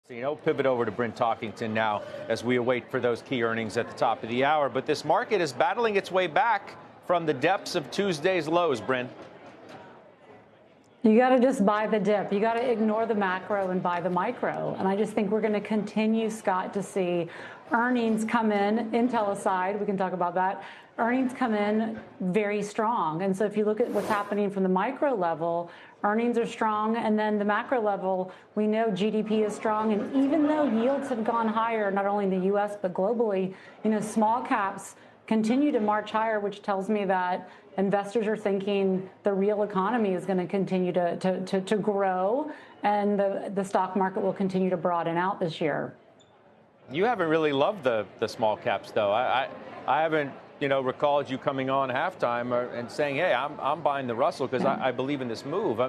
Pivot over to Bryn Talkington now as we await for those key earnings at the top of the hour. But this market is battling its way back from the depths of Tuesday's lows, Bryn. You got to just buy the dip. You got to ignore the macro and buy the micro. And I just think we're going to continue, Scott, to see earnings come in, Intel aside, we can talk about that, earnings come in very strong. And so if you look at what's happening from the micro level, earnings are strong, and then the macro level, we know GDP is strong. And even though yields have gone higher, not only in the U.S., but globally, small caps continue to march higher, which tells me that investors are thinking the real economy is going to continue to grow, and the stock market will continue to broaden out this year. You haven't really loved the small caps, though. I haven't, recalled you coming on halftime and saying, hey, I'm buying the Russell because I believe in this move.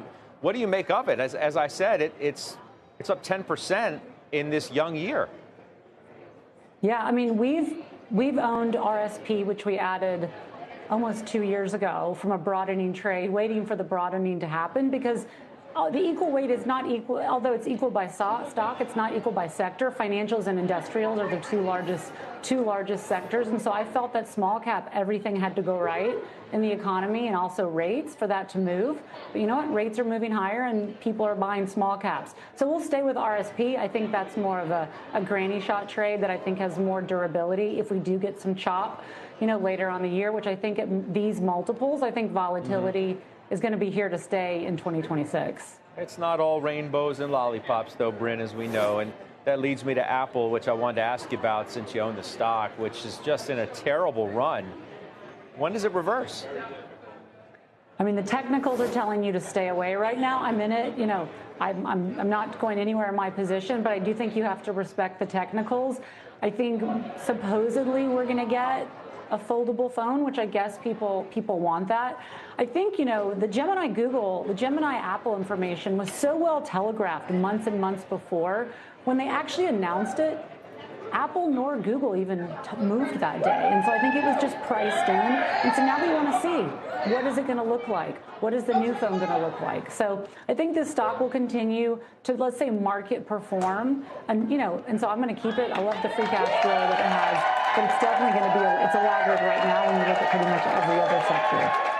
What do you make of it? As I said, it's up 10% in this young year. Yeah, I mean, we've owned RSP, which we added almost 2 years ago from a broadening trade, waiting for the broadening to happen, because the equal weight is not equal, although it's equal by stock, it's not equal by sector. Financials and industrials are the two largest sectors. And so I felt that small cap, everything had to go right in the economy, and also rates for that to move. But you know what? Rates are moving higher and people are buying small caps. So we'll stay with RSP. I think that's more of a granny shot trade that I think has more durability if we do get some chop, later on the year, which I think at these multiples, I think volatility is going to be here to stay in 2026. It's not all rainbows and lollipops, though, Bryn, as we know. And that leads me to Apple, which I wanted to ask you about since you own the stock, which is just in a terrible run. When does it reverse? I mean, the technicals are telling you to stay away right now. I'm in it. I'm not going anywhere in my position, but I do think you have to respect the technicals. I think supposedly we're going to get a foldable phone, which I guess people want that. I think, the Gemini Apple information was so well telegraphed months and months before. When they actually announced it, Apple nor Google even moved that day. And so I think it was just priced in. And so now we want to see, what is it going to look like? What is the new phone going to look like? So I think this stock will continue to, let's say, market perform. And, and so I'm going to keep it. I love the free cash flow that it has. But it's definitely going to be, it's a laggard right now when you look at pretty much every other sector.